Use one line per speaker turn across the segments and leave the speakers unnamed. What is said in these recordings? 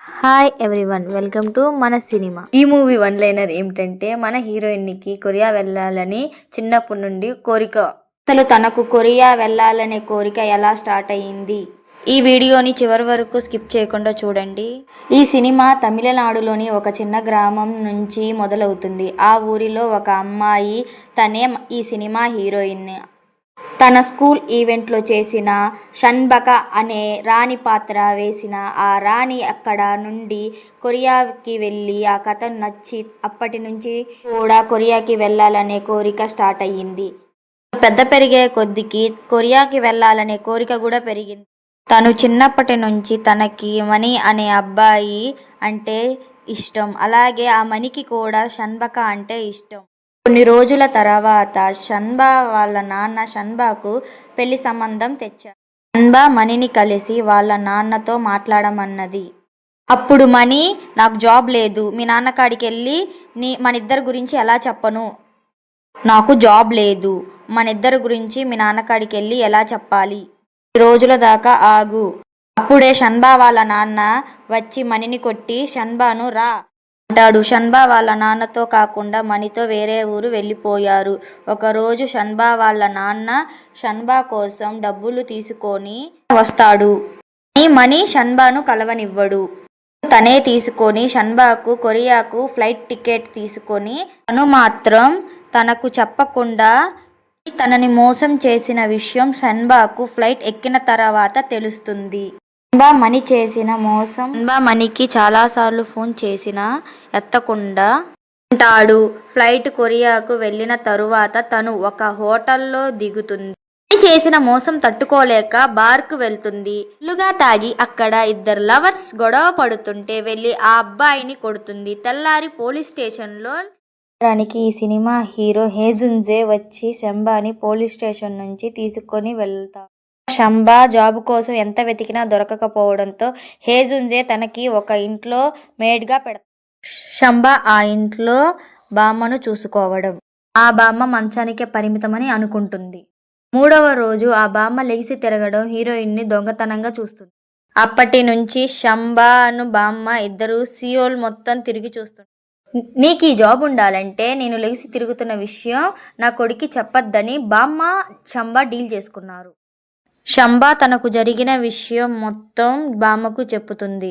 Hi everyone, welcome to మన cinema.
ఈ movie one liner ఏమిటంటే, మన హీరోయిన్కి కొరియా వెళ్ళాలని చిన్నప్పటి నుండి కోరిక. అసలు తనకు కొరియా వెళ్ళాలనే కోరిక ఎలా స్టార్ట్ అయ్యింది? ఈ వీడియోని చివరి వరకు స్కిప్ చేయకుండా చూడండి. ఈ సినిమా తమిళనాడులోని ఒక చిన్న గ్రామం నుంచి మొదలవుతుంది. ఆ ఊరిలో ఒక అమ్మాయి, తనే ఈ సినిమా హీరోయిన్. తన స్కూల్ ఈవెంట్లో చేసిన షన్బక అనే రాణి పాత్ర వేసిన ఆ రాణి అక్కడ నుండి కొరియాకి వెళ్ళి ఆ కథ నచ్చి అప్పటి నుంచి కూడా కొరియాకి వెళ్ళాలనే కోరిక స్టార్ట్ అయ్యింది. పెద్ద పెరిగే కొద్దికి కొరియాకి వెళ్ళాలనే కోరిక కూడా పెరిగింది. తను చిన్నప్పటి నుంచి తనకి మణి అనే అబ్బాయి అంటే ఇష్టం. అలాగే ఆ మణికి కూడా షన్బక అంటే ఇష్టం. కొన్ని రోజుల తర్వాత షన్బా వాళ్ళ నాన్న షన్బాకు పెళ్లి సంబంధం తెచ్చారు. షన్బా మణిని కలిసి వాళ్ళ నాన్నతో మాట్లాడమన్నది. అప్పుడు మణి, నాకు జాబ్ లేదు, మీ నాన్న కాడికి వెళ్ళి మనిద్దరి గురించి ఎలా చెప్పను, నాకు జాబ్ లేదు, మనిద్దరి గురించి మీ నాన్న కాడికి వెళ్ళి ఎలా చెప్పాలి, రోజుల దాకా ఆగు. అప్పుడే షన్బా వాళ్ళ నాన్న వచ్చి మణిని కొట్టి, షన్బాను రా అంటాడు. షన్బా వాళ్ళ నాన్నతో కాకుండా మణితో వేరే ఊరు వెళ్ళిపోయారు. ఒకరోజు షన్బా వాళ్ళ నాన్న షన్బా కోసం డబ్బులు తీసుకొని వస్తాడు. మణి షన్బాను కలవనివ్వడు. తనే తీసుకొని షన్బాకు కొరియాకు ఫ్లైట్ టికెట్ తీసుకొని, తను మాత్రం తనకు చెప్పకుండా తనని మోసం చేసిన విషయం షన్బాకు ఫ్లైట్ ఎక్కిన తర్వాత తెలుస్తుంది. షన్బా మణి చేసిన మోసం. షన్బా మణికి చాలాసార్లు ఫోన్ చేసినా ఎత్తకుండా ఉంటాడు. ఫ్లైట్ కొరియాకు వెళ్ళిన తరువాత తను ఒక హోటల్లో దిగుతుంది. మణి చేసిన మోసం తట్టుకోలేక బార్కు వెళ్తుంది. ఫుల్లుగా తాగి అక్కడ ఇద్దరు లవర్స్ గొడవ పడుతుంటే వెళ్ళి ఆ అబ్బాయిని కొడుతుంది. తెల్లారి పోలీస్ స్టేషన్లో ఈ సినిమా హీరో హేజున్జే వచ్చి షన్బాని పోలీస్ స్టేషన్ నుంచి తీసుకొని వెళ్తాడు. షన్బా జాబ్ కోసం ఎంత వెతికినా దొరకకపోవడంతో హేజున్జే తనకి ఒక ఇంట్లో మేడ్గా పెడతాడు. షన్బా ఆ ఇంట్లో బామ్మను చూసుకోవడం, ఆ బామ్మ మంచానికే పరిమితమని అనుకుంటుంది. మూడవ రోజు ఆ బామ్మ లెగిసి తిరగడం హీరోయిన్ని దొంగతనంగా చూస్తుంది. అప్పటి నుంచి షన్బాను బామ్మ ఇద్దరు సియోల్ మొత్తం తిరిగి చూస్తుంది. నీకు ఈ జాబ్ ఉండాలంటే నేను లెగిసి తిరుగుతున్న విషయం నా కొడుక్కి చెప్పొద్దని బామ్మ షన్బా డీల్ చేసుకున్నారు. షన్బా తనకు జరిగిన విషయం మొత్తం బామ్మకు చెప్పుతుంది.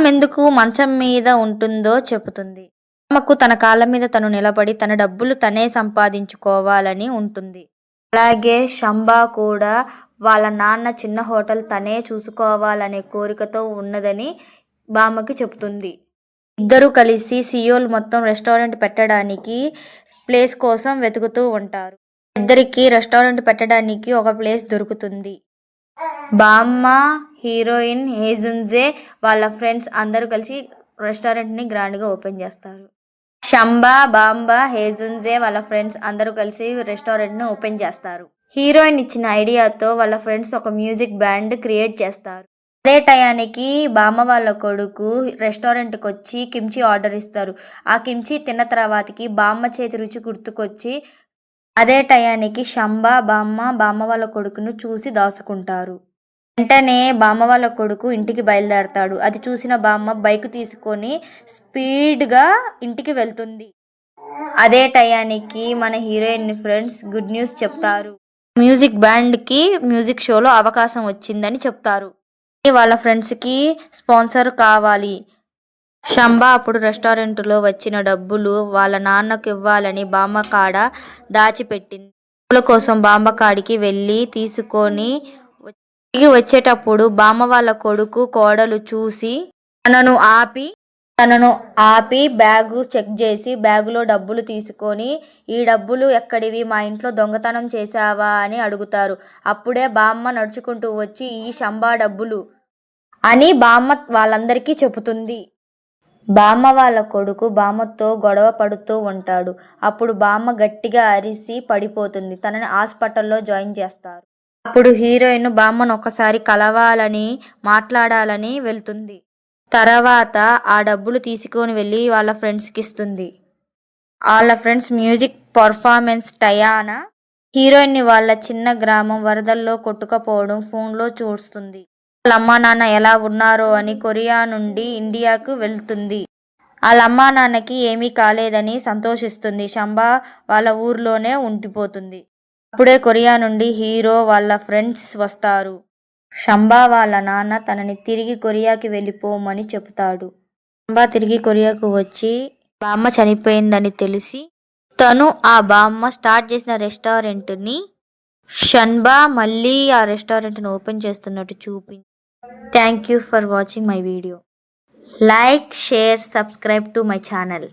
ఎందుకు మంచం మీద ఉంటుందో చెబుతుంది. బామ్మకు తన కాళ్ళ మీద తను నిలబడి తన డబ్బులు తనే సంపాదించుకోవాలని ఉంటుంది. అలాగే షన్బా కూడా వాళ్ళ నాన్న చిన్న హోటల్ తనే చూసుకోవాలనే కోరికతో ఉన్నదని బామ్మకి చెబుతుంది. ఇద్దరు కలిసి సియోల్ మొత్తం రెస్టారెంట్ పెట్టడానికి ప్లేస్ కోసం వెతుకుతూ ఉంటారు. ఇద్దరికి రెస్టారెంట్ పెట్టడానికి ఒక ప్లేస్ దొరుకుతుంది. బామ్మ, హీరోయిన్, హేజున్జే వాళ్ళ ఫ్రెండ్స్ అందరూ కలిసి రెస్టారెంట్ని గ్రాండ్గా ఓపెన్ చేస్తారు. షన్బా, బామ్మ, హేజున్జే వాళ్ళ ఫ్రెండ్స్ అందరూ కలిసి రెస్టారెంట్ని ఓపెన్ చేస్తారు. హీరోయిన్ ఇచ్చిన ఐడియాతో వాళ్ళ ఫ్రెండ్స్ ఒక మ్యూజిక్ బ్యాండ్ క్రియేట్ చేస్తారు. అదే టయానికి బామ్మ వాళ్ళ కొడుకు రెస్టారెంట్కి వచ్చి కిమ్చి ఆర్డర్ ఇస్తారు. ఆ కిమ్చి తిన్న తర్వాతకి బామ్మ చేతి రుచి గుర్తుకొచ్చి అదే టయానికి షన్బా, బామ్మ వాళ్ళ కొడుకును చూసి దాచుకుంటారు. వెంటనే బామ్మ వాళ్ళ కొడుకు ఇంటికి బయలుదేరతాడు. అది చూసిన బామ్మ బైక్ తీసుకొని స్పీడ్గా ఇంటికి వెళ్తుంది. అదే టయానికి మన హీరోయిన్ ఫ్రెండ్స్ గుడ్ న్యూస్ చెప్తారు. మ్యూజిక్ బ్యాండ్కి మ్యూజిక్ షోలో అవకాశం వచ్చిందని చెప్తారు. వాళ్ళ ఫ్రెండ్స్కి స్పాన్సర్ కావాలి. షన్బా అప్పుడు రెస్టారెంట్లో వచ్చిన డబ్బులు వాళ్ళ నాన్నకు ఇవ్వాలని బామ్మ కాడ దాచిపెట్టింది. డబ్బుల కోసం బామ్మ కాడికి వెళ్ళి తీసుకొని తిరిగి వచ్చేటప్పుడు బామ్మ వాళ్ళ కొడుకు కోడలు చూసి తనను ఆపి బ్యాగు చెక్ చేసి బ్యాగులో డబ్బులు తీసుకొని, ఈ డబ్బులు ఎక్కడివి, మా ఇంట్లో దొంగతనం చేశావా అని అడుగుతారు. అప్పుడే బామ్మ నడుచుకుంటూ వచ్చి ఈ షన్బా డబ్బులు అని బామ్మ వాళ్ళందరికీ చెబుతుంది. బామ్మ వాళ్ళ కొడుకు బామ్మతో గొడవ పడుతూ ఉంటాడు. అప్పుడు బామ్మ గట్టిగా అరిసి పడిపోతుంది. తనని హాస్పిటల్లో జాయిన్ చేస్తారు. అప్పుడు హీరోయిన్ బామ్మను ఒకసారి కలవాలని మాట్లాడాలని వెళ్తుంది. తర్వాత ఆ డబ్బులు తీసుకొని వెళ్ళి వాళ్ళ ఫ్రెండ్స్కి ఇస్తుంది. వాళ్ళ ఫ్రెండ్స్ మ్యూజిక్ పర్ఫార్మెన్స్ టయాన హీరోయిన్ని వాళ్ళ చిన్న గ్రామం వరదల్లో కొట్టుకుపోవడం ఫోన్లో చూస్తుంది. వాళ్ళ అమ్మా నాన్న ఎలా ఉన్నారో అని కొరియా నుండి ఇండియాకు వెళ్తుంది. వాళ్ళ అమ్మా నాన్నకి ఏమీ కాలేదని సంతోషిస్తుంది. శంబా వాళ్ళ ఊర్లోనే ఉండిపోతుంది. అప్పుడే కొరియా నుండి హీరో వాళ్ళ ఫ్రెండ్స్ వస్తారు. శంబా వాళ్ళ నాన్న తనని తిరిగి కొరియాకి వెళ్ళిపోమని చెబుతాడు. శంబా తిరిగి కొరియాకు వచ్చి బామ్మ చనిపోయిందని తెలిసి తను ఆ బామ్మ స్టార్ట్ చేసిన రెస్టారెంట్ని షన్బా మళ్ళీ ఆ రెస్టారెంట్ని ఓపెన్ చేస్తున్నట్టు చూపించి thank you for watching my video. Like, share, subscribe to my channel.